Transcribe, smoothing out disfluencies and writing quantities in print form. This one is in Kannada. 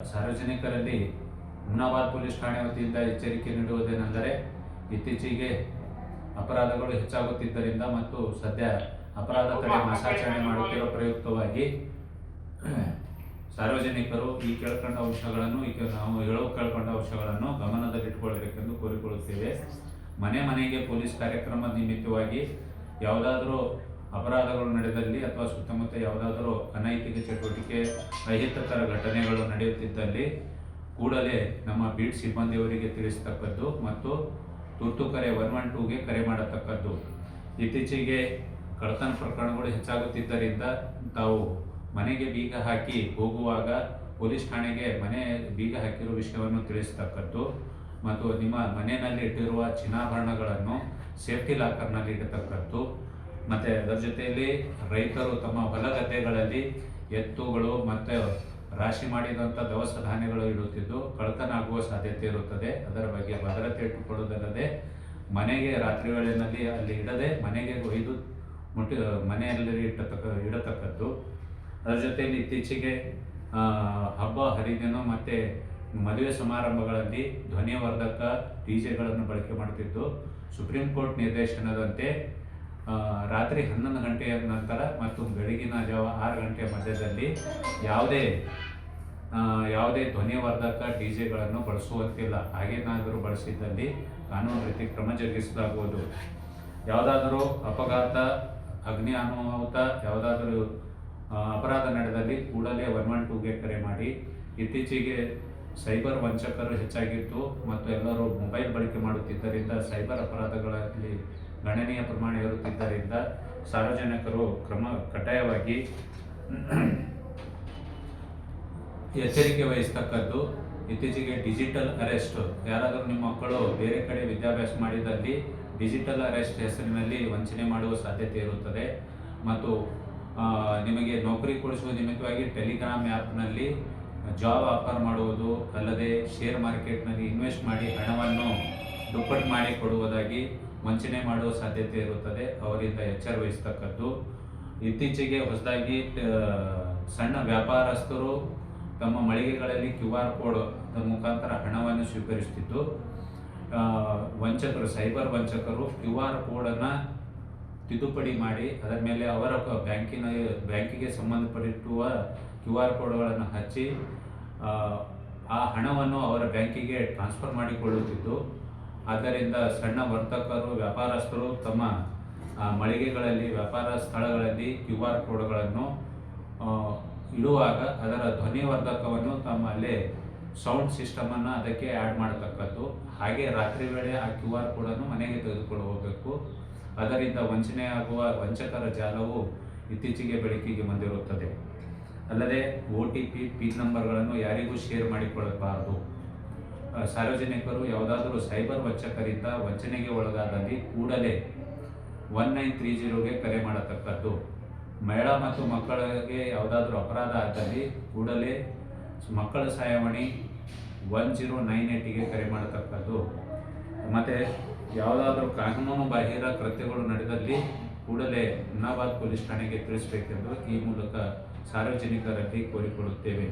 ಸಾರ್ವಜನಿಕರಲ್ಲಿ ಹುಮ್ನಾಬಾದ್ ಪೊಲೀಸ್ ಠಾಣೆ ವತಿಯಿಂದ ಎಚ್ಚರಿಕೆ ನೀಡುವುದೇನೆಂದರೆ, ಇತ್ತೀಚೆಗೆ ಅಪರಾಧಗಳು ಹೆಚ್ಚಾಗುತ್ತಿದ್ದರಿಂದ ಮತ್ತು ಸದ್ಯ ಅಪರಾಧ ತಡೆ ಮಾಸಾಚರಣೆ ಮಾಡುತ್ತಿರುವ ಪ್ರಯುಕ್ತವಾಗಿ ಸಾರ್ವಜನಿಕರು ಈ ಕೇಳ್ಕೊಂಡ ಅಂಶಗಳನ್ನು ನಾವು ಕೇಳ್ಕೊಂಡ ಅಂಶಗಳನ್ನು ಗಮನದಲ್ಲಿಟ್ಟುಕೊಳ್ಳಬೇಕೆಂದು ಕೋರಿಕೊಳ್ಳುತ್ತೇವೆ. ಮನೆ ಮನೆಗೆ ಪೊಲೀಸ್ ಕಾರ್ಯಕ್ರಮ ನಿಮಿತ್ತವಾಗಿ ಯಾವುದಾದರೂ ಅಪರಾಧಗಳು ನಡೆದಲ್ಲಿ ಅಥವಾ ಸುತ್ತಮುತ್ತ ಯಾವುದಾದರೂ ಅನೈತಿಕ ಚಟುವಟಿಕೆ, ಅಹಿತಕರ ಘಟನೆಗಳು ನಡೆಯುತ್ತಿದ್ದಲ್ಲಿ ಕೂಡಲೇ ನಮ್ಮ ಬೀಟ್ ಸಿಬ್ಬಂದಿಯವರಿಗೆ ತಿಳಿಸತಕ್ಕದ್ದು ಮತ್ತು ತುರ್ತು ಕರೆ 112ಗೆ ಕರೆ ಮಾಡತಕ್ಕದ್ದು. ಇತ್ತೀಚೆಗೆ ಕಳ್ಳತನ ಪ್ರಕರಣಗಳು ಹೆಚ್ಚಾಗುತ್ತಿದ್ದರಿಂದ ತಾವು ಮನೆಗೆ ಬೀಗ ಹಾಕಿ ಹೋಗುವಾಗ ಪೊಲೀಸ್ ಠಾಣೆಗೆ ಮನೆ ಬೀಗ ಹಾಕಿರುವ ವಿಷಯವನ್ನು ತಿಳಿಸತಕ್ಕದ್ದು ಮತ್ತು ನಿಮ್ಮ ಮನೆಯಲ್ಲಿ ಇಟ್ಟಿರುವ ಚಿನ್ನಾಭರಣಗಳನ್ನು ಸೇಫ್ಟಿ ಲಾಕರ್ನಲ್ಲಿ ಇಡತಕ್ಕದ್ದು. ಮತ್ತು ಅದರ ಜೊತೆಯಲ್ಲಿ ರೈತರು ತಮ್ಮ ಹೊಲ ಗದ್ದೆಗಳಲ್ಲಿ ಎತ್ತುಗಳು ಮತ್ತು ರಾಶಿ ಮಾಡಿದಂಥ ದವಸ ಧಾನ್ಯಗಳು ಇಡುತ್ತಿದ್ದು ಕಳ್ಳತನ ಆಗುವ ಸಾಧ್ಯತೆ ಇರುತ್ತದೆ. ಅದರ ಬಗ್ಗೆ ಭದ್ರತೆ ಇಟ್ಟುಕೊಳ್ಳುವುದಲ್ಲದೆ ಮನೆಗೆ ರಾತ್ರಿ ವೇಳೆಯಲ್ಲಿ ಅಲ್ಲಿ ಇಡದೆ ಮನೆಗೆ ಒಯ್ದು ಮನೆಯಲ್ಲಿ ಇಡತಕ್ಕದ್ದು. ಅದರ ಜೊತೆಯಲ್ಲಿ ಇತ್ತೀಚೆಗೆ ಹಬ್ಬ ಹರಿದಿನ ಮತ್ತು ಮದುವೆ ಸಮಾರಂಭಗಳಲ್ಲಿ ಧ್ವನಿವರ್ಧಕ ಡಿಜೆಗಳನ್ನು ಬಳಕೆ ಮಾಡುತ್ತಿದ್ದು, ಸುಪ್ರೀಂ ಕೋರ್ಟ್ ನಿರ್ದೇಶನದಂತೆ ರಾತ್ರಿ 11 ಗಂಟೆಯ ನಂತರ ಮತ್ತು ಬೆಳಗಿನ ಜಾವ 6 ಗಂಟೆಯ ಮಧ್ಯದಲ್ಲಿ ಯಾವುದೇ ಧ್ವನಿವರ್ಧಕ ಡಿಜೆಗಳನ್ನು ಬಳಸುವಂತಿಲ್ಲ. ಹಾಗೇನಾದರೂ ಬಳಸಿದ್ದಲ್ಲಿ ಕಾನೂನು ರೀತಿ ಕ್ರಮ ಜರುಗಿಸಲಾಗುವುದು. ಯಾವುದಾದರೂ ಅಪಘಾತ, ಅಗ್ನಿ ಅನಾಹುತ, ಯಾವುದಾದರೂ ಅಪರಾಧ ನಡೆದಲ್ಲಿ ಕೂಡಲೇ 112ಗೆ ಕರೆ ಮಾಡಿ. ಇತ್ತೀಚೆಗೆ ಸೈಬರ್ ವಂಚಕರು ಹೆಚ್ಚಾಗಿತ್ತು ಮತ್ತು ಎಲ್ಲರೂ ಮೊಬೈಲ್ ಬಳಕೆ ಮಾಡುತ್ತಿದ್ದರಿಂದ ಸೈಬರ್ ಅಪರಾಧಗಳಲ್ಲಿ ಗಣನೀಯ ಪ್ರಮಾಣ ಇರುತ್ತಿದ್ದರಿಂದ ಸಾರ್ವಜನಿಕರು ಕಡ್ಡಾಯವಾಗಿ ಎಚ್ಚರಿಕೆ ವಹಿಸತಕ್ಕದ್ದು. ಇತ್ತೀಚೆಗೆ ಡಿಜಿಟಲ್ ಅರೆಸ್ಟ್, ಯಾರಾದರೂ ನಿಮ್ಮ ಮಕ್ಕಳು ಬೇರೆ ಕಡೆ ವಿದ್ಯಾಭ್ಯಾಸ ಮಾಡಿದಲ್ಲಿ ಡಿಜಿಟಲ್ ಅರೆಸ್ಟ್ ಹೆಸರಿನಲ್ಲಿ ವಂಚನೆ ಮಾಡುವ ಸಾಧ್ಯತೆ ಇರುತ್ತದೆ ಮತ್ತು ನಿಮಗೆ ನೌಕರಿ ಕೊಡಿಸುವ ನಿಮಿತ್ತವಾಗಿ ಟೆಲಿಗ್ರಾಮ್ ಆ್ಯಪ್ನಲ್ಲಿ ಜಾಬ್ ಆಫರ್ ಮಾಡುವುದು, ಅಲ್ಲದೆ ಶೇರ್ ಮಾರ್ಕೆಟ್ನಲ್ಲಿ ಇನ್ವೆಸ್ಟ್ ಮಾಡಿ ಹಣವನ್ನು ದುಪ್ಪಟ್ಟು ಮಾಡಿ ಕೊಡುವುದಾಗಿ ವಂಚನೆ ಮಾಡುವ ಸಾಧ್ಯತೆ ಇರುತ್ತದೆ. ಅವರಿಂದ ಎಚ್ಚರ ವಹಿಸತಕ್ಕದ್ದು. ಇತ್ತೀಚೆಗೆ ಹೊಸದಾಗಿ ಸಣ್ಣ ವ್ಯಾಪಾರಸ್ಥರು ತಮ್ಮ ಮಳಿಗೆಗಳಲ್ಲಿ QR ಕೋಡ್ ಮುಖಾಂತರ ಹಣವನ್ನು ಸ್ವೀಕರಿಸುತ್ತಿದ್ದು, ಸೈಬರ್ ವಂಚಕರು QR ಕೋಡನ್ನು ತಿದ್ದುಪಡಿ ಮಾಡಿ ಅದರ ಮೇಲೆ ಅವರ ಬ್ಯಾಂಕಿಗೆ ಸಂಬಂಧಪಟ್ಟಿರುವ QR ಕೋಡ್ಗಳನ್ನು ಹಚ್ಚಿ ಆ ಹಣವನ್ನು ಅವರ ಬ್ಯಾಂಕಿಗೆ ಟ್ರಾನ್ಸ್ಫರ್ ಮಾಡಿಕೊಳ್ಳುತ್ತಿದ್ದು, ಆದ್ದರಿಂದ ಸಣ್ಣ ವರ್ತಕರು, ವ್ಯಾಪಾರಸ್ಥರು ತಮ್ಮ ಮಳಿಗೆಗಳಲ್ಲಿ, ವ್ಯಾಪಾರ ಸ್ಥಳಗಳಲ್ಲಿ QR ಕೋಡ್ಗಳನ್ನು ಇಡುವಾಗ ಅದರ ಧ್ವನಿವರ್ಧಕವನ್ನು ತಮ್ಮಲ್ಲೇ ಸೌಂಡ್ ಸಿಸ್ಟಮನ್ನು ಅದಕ್ಕೆ ಆ್ಯಡ್ ಮಾಡತಕ್ಕದ್ದು. ಹಾಗೆ ರಾತ್ರಿ ವೇಳೆ ಆ QR ಕೋಡನ್ನು ಮನೆಗೆ ತೆಗೆದುಕೊಂಡು ಹೋಗಬೇಕು. ಅದರಿಂದ ವಂಚನೆಯಾಗುವ ವಂಚಕರ ಜಾಲವು ಇತ್ತೀಚೆಗೆ ಬೆಳಕಿಗೆ ಬಂದಿರುತ್ತದೆ. ಅಲ್ಲದೆ OTP, ಪಿನ್ ನಂಬರ್ಗಳನ್ನು ಯಾರಿಗೂ ಶೇರ್ ಮಾಡಿಕೊಳ್ಳಬಾರದು. ಸಾರ್ವಜನಿಕರು ಯಾವುದಾದರೂ ಸೈಬರ್ ವಂಚಕರಿಂದ ವಂಚನೆಗೆ ಒಳಗಾದಲ್ಲಿ ಕೂಡಲೇ 1930ಗೆ ಕರೆ ಮಾಡತಕ್ಕದ್ದು. ಮಹಿಳಾ ಮತ್ತು ಮಕ್ಕಳಿಗೆ ಯಾವುದಾದ್ರೂ ಅಪರಾಧ ಆದಲ್ಲಿ ಕೂಡಲೇ ಮಕ್ಕಳ ಸಹಾಯವಾಣಿ 1098ಗೆ ಕರೆ ಮಾಡತಕ್ಕದ್ದು. ಮತ್ತು ಯಾವುದಾದ್ರೂ ಕಾನೂನು ಬಾಹಿರ ಕೃತ್ಯಗಳು ನಡೆದಲ್ಲಿ ಕೂಡಲೇ ಹುಮ್ನಾಬಾದ್ ಪೊಲೀಸ್ ಠಾಣೆಗೆ ತಿಳಿಸಬೇಕೆಂದು ಈ ಮೂಲಕ ಸಾರ್ವಜನಿಕರಲ್ಲಿ ಕೋರಿಕೊಳ್ಳುತ್ತೇವೆ.